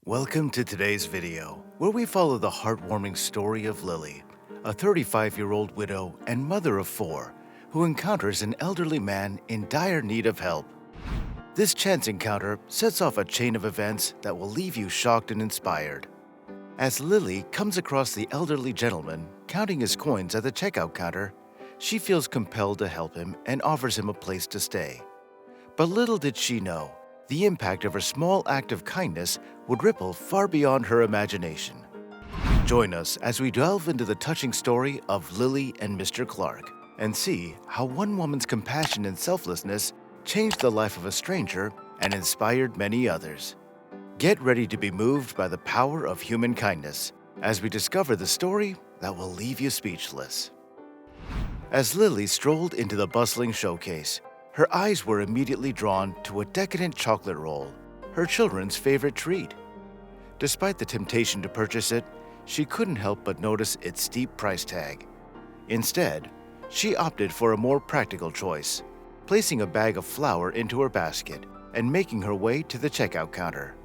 Welcome to today's video, where we follow the heartwarming story of Lily, a 35-year-old widow and mother of four who encounters an elderly man in dire need of help. This chance encounter sets off a chain of events that will leave you shocked and inspired. As Lily comes across the elderly gentleman counting his coins at the checkout counter, she feels compelled to help him and offers him a place to stay. But little did she know, the impact of her small act of kindness would ripple far beyond her imagination. Join us as we delve into the touching story of Lily and Mr. Clark and see how one woman's compassion and selflessness changed the life of a stranger and inspired many others. Get ready to be moved by the power of human kindness as we discover the story that will leave you speechless. As Lily strolled into the bustling showcase, her eyes were immediately drawn to a decadent chocolate roll, her children's favorite treat. Despite the temptation to purchase it, she couldn't help but notice its steep price tag. Instead, she opted for a more practical choice, placing a bag of flour into her basket and making her way to the checkout counter.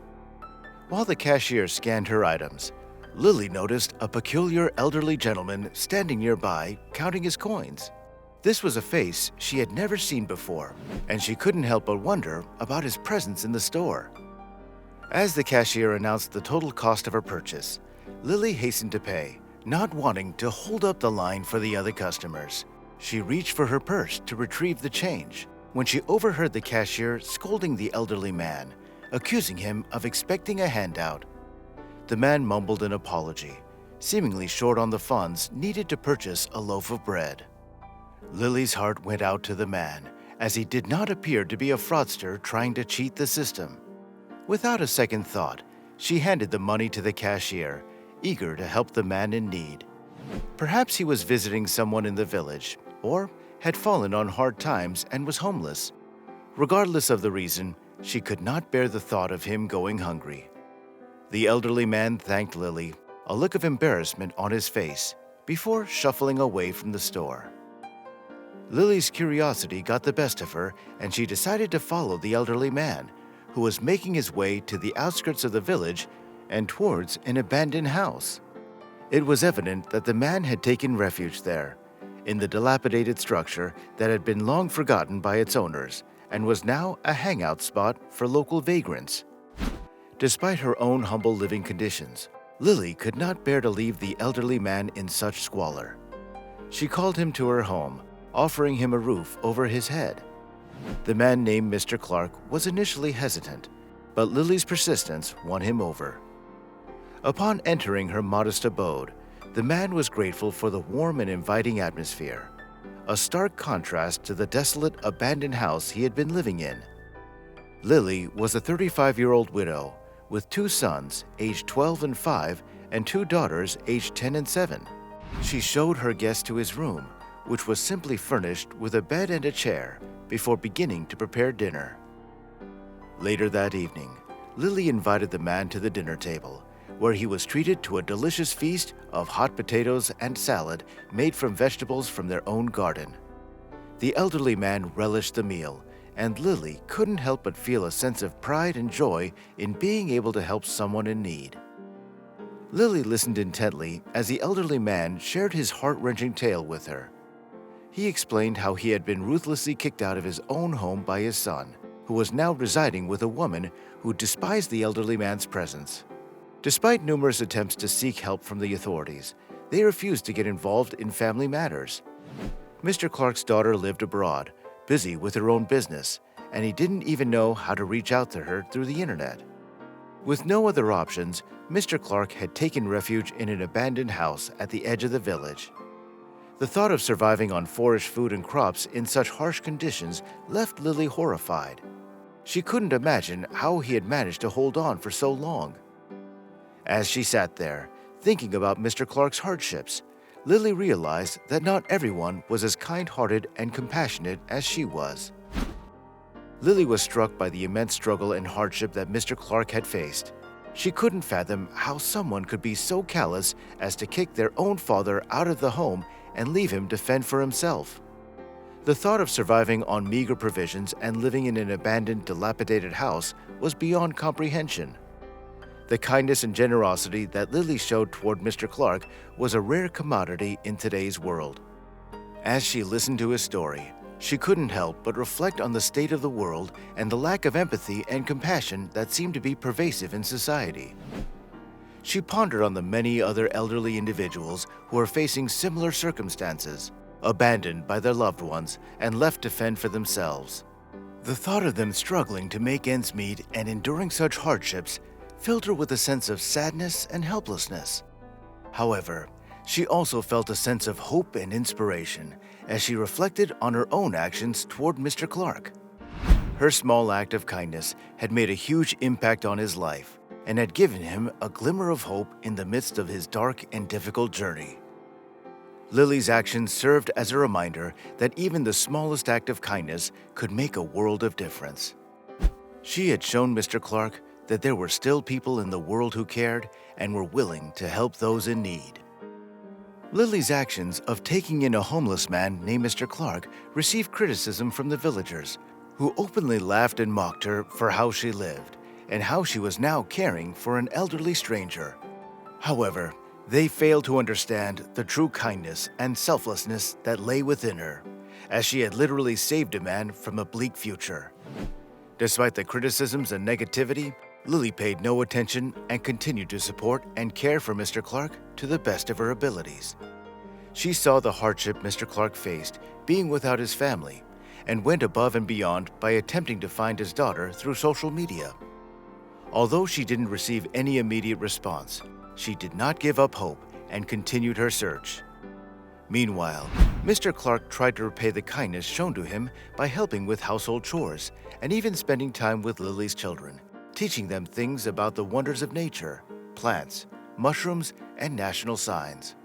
While the cashier scanned her items, Lily noticed a peculiar elderly gentleman standing nearby counting his coins. This was a face she had never seen before, and she couldn't help but wonder about his presence in the store. As the cashier announced the total cost of her purchase, Lily hastened to pay, not wanting to hold up the line for the other customers. She reached for her purse to retrieve the change when she overheard the cashier scolding the elderly man, accusing him of expecting a handout. The man mumbled an apology, seemingly short on the funds needed to purchase a loaf of bread. Lily's heart went out to the man, as he did not appear to be a fraudster trying to cheat the system. Without a second thought, she handed the money to the cashier, eager to help the man in need. Perhaps he was visiting someone in the village, or had fallen on hard times and was homeless. Regardless of the reason, she could not bear the thought of him going hungry. The elderly man thanked Lily, a look of embarrassment on his face, before shuffling away from the store. Lily's curiosity got the best of her, and she decided to follow the elderly man, who was making his way to the outskirts of the village and towards an abandoned house. It was evident that the man had taken refuge there, in the dilapidated structure that had been long forgotten by its owners and was now a hangout spot for local vagrants. Despite her own humble living conditions, Lily could not bear to leave the elderly man in such squalor. She called him to her home, offering him a roof over his head. The man named Mr. Clark was initially hesitant, but Lily's persistence won him over. Upon entering her modest abode, the man was grateful for the warm and inviting atmosphere, a stark contrast to the desolate, abandoned house he had been living in. Lily was a 35-year-old widow with two sons, aged 12 and 5, and two daughters, aged 10 and 7. She showed her guest to his room, which was simply furnished with a bed and a chair, before beginning to prepare dinner. Later that evening, Lily invited the man to the dinner table, where he was treated to a delicious feast of hot potatoes and salad made from vegetables from their own garden. The elderly man relished the meal, and Lily couldn't help but feel a sense of pride and joy in being able to help someone in need. Lily listened intently as the elderly man shared his heart-wrenching tale with her. He explained how he had been ruthlessly kicked out of his own home by his son, who was now residing with a woman who despised the elderly man's presence. Despite numerous attempts to seek help from the authorities, they refused to get involved in family matters. Mr. Clark's daughter lived abroad, busy with her own business, and he didn't even know how to reach out to her through the internet. With no other options, Mr. Clark had taken refuge in an abandoned house at the edge of the village. The thought of surviving on foraged food and crops in such harsh conditions left Lily horrified. She couldn't imagine how he had managed to hold on for so long. As she sat there, thinking about Mr. Clark's hardships, Lily realized that not everyone was as kind-hearted and compassionate as she was. Lily was struck by the immense struggle and hardship that Mr. Clark had faced. She couldn't fathom how someone could be so callous as to kick their own father out of the home and leave him to fend for himself. The thought of surviving on meager provisions and living in an abandoned, dilapidated house was beyond comprehension. The kindness and generosity that Lily showed toward Mr. Clark was a rare commodity in today's world. As she listened to his story, she couldn't help but reflect on the state of the world and the lack of empathy and compassion that seemed to be pervasive in society. She pondered on the many other elderly individuals who are facing similar circumstances, abandoned by their loved ones and left to fend for themselves. The thought of them struggling to make ends meet and enduring such hardships filled her with a sense of sadness and helplessness. However, she also felt a sense of hope and inspiration as she reflected on her own actions toward Mr. Clark. Her small act of kindness had made a huge impact on his life and had given him a glimmer of hope in the midst of his dark and difficult journey. Lily's actions served as a reminder that even the smallest act of kindness could make a world of difference. She had shown Mr. Clark that there were still people in the world who cared and were willing to help those in need. Lily's actions of taking in a homeless man named Mr. Clark received criticism from the villagers, who openly laughed and mocked her for how she lived and how she was now caring for an elderly stranger. However, they failed to understand the true kindness and selflessness that lay within her, as she had literally saved a man from a bleak future. Despite the criticisms and negativity, Lily paid no attention and continued to support and care for Mr. Clark to the best of her abilities. She saw the hardship Mr. Clark faced being without his family and went above and beyond by attempting to find his daughter through social media. Although she didn't receive any immediate response, she did not give up hope and continued her search. Meanwhile, Mr. Clark tried to repay the kindness shown to him by helping with household chores and even spending time with Lily's children, teaching them things about the wonders of nature, plants, mushrooms, and national signs.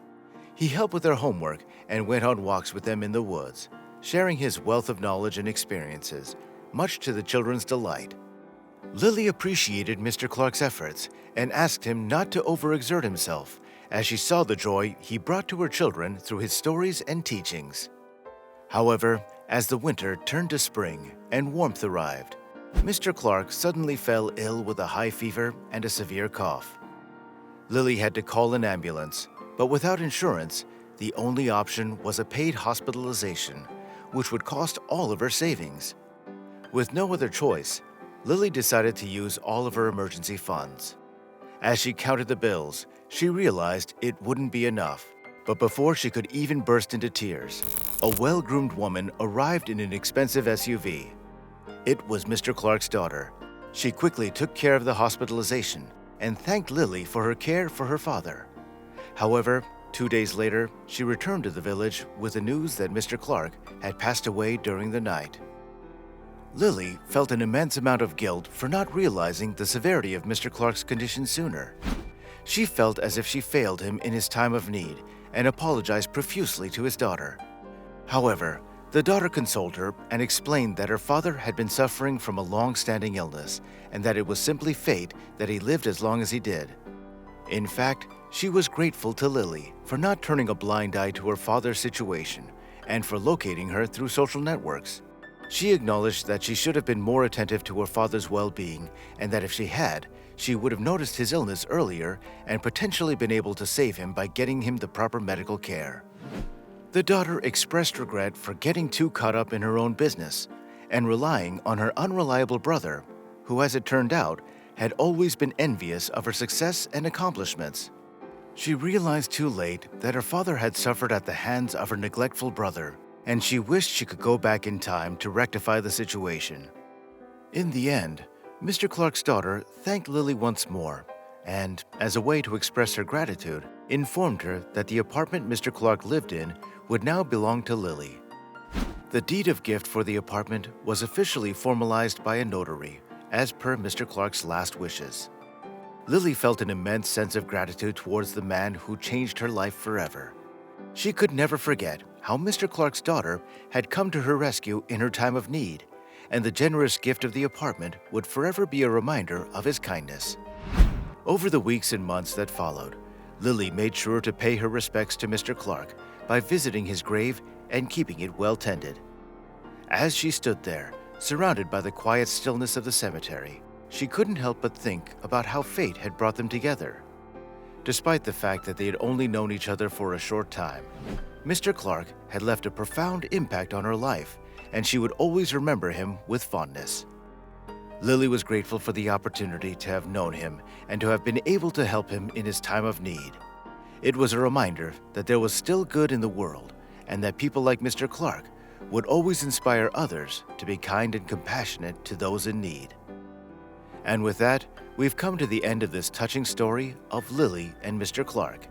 He helped with their homework and went on walks with them in the woods, sharing his wealth of knowledge and experiences, much to the children's delight. Lily appreciated Mr. Clark's efforts and asked him not to overexert himself, as she saw the joy he brought to her children through his stories and teachings. However, as the winter turned to spring and warmth arrived, Mr. Clark suddenly fell ill with a high fever and a severe cough. Lily had to call an ambulance, but without insurance, the only option was a paid hospitalization, which would cost all of her savings. With no other choice, Lily decided to use all of her emergency funds. As she counted the bills, she realized it wouldn't be enough. But before she could even burst into tears, a well-groomed woman arrived in an expensive SUV. It was Mr. Clark's daughter. She quickly took care of the hospitalization and thanked Lily for her care for her father. However, 2 days later, she returned to the village with the news that Mr. Clark had passed away during the night. Lily felt an immense amount of guilt for not realizing the severity of Mr. Clark's condition sooner. She felt as if she failed him in his time of need and apologized profusely to his daughter. However, the daughter consoled her and explained that her father had been suffering from a long-standing illness and that it was simply fate that he lived as long as he did. In fact, she was grateful to Lily for not turning a blind eye to her father's situation and for locating her through social networks. She acknowledged that she should have been more attentive to her father's well-being and that if she had, she would have noticed his illness earlier and potentially been able to save him by getting him the proper medical care. The daughter expressed regret for getting too caught up in her own business and relying on her unreliable brother, who, as it turned out, had always been envious of her success and accomplishments. She realized too late that her father had suffered at the hands of her neglectful brother, and she wished she could go back in time to rectify the situation. In the end, Mr. Clark's daughter thanked Lily once more and, as a way to express her gratitude, informed her that the apartment Mr. Clark lived in would now belong to Lily. The deed of gift for the apartment was officially formalized by a notary, as per Mr. Clark's last wishes. Lily felt an immense sense of gratitude towards the man who changed her life forever. She could never forget how Mr. Clark's daughter had come to her rescue in her time of need, and the generous gift of the apartment would forever be a reminder of his kindness. Over the weeks and months that followed, Lily made sure to pay her respects to Mr. Clark by visiting his grave and keeping it well tended. As she stood there, surrounded by the quiet stillness of the cemetery, she couldn't help but think about how fate had brought them together. Despite the fact that they had only known each other for a short time, Mr. Clark had left a profound impact on her life, and she would always remember him with fondness. Lily was grateful for the opportunity to have known him and to have been able to help him in his time of need. It was a reminder that there was still good in the world and that people like Mr. Clark would always inspire others to be kind and compassionate to those in need. And with that, we've come to the end of this touching story of Lily and Mr. Clark.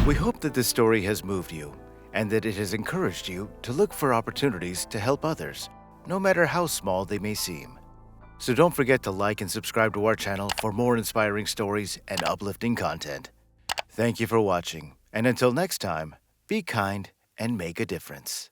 We hope that this story has moved you and that it has encouraged you to look for opportunities to help others, no matter how small they may seem. So don't forget to like and subscribe to our channel for more inspiring stories and uplifting content. Thank you for watching, and until next time, be kind and make a difference.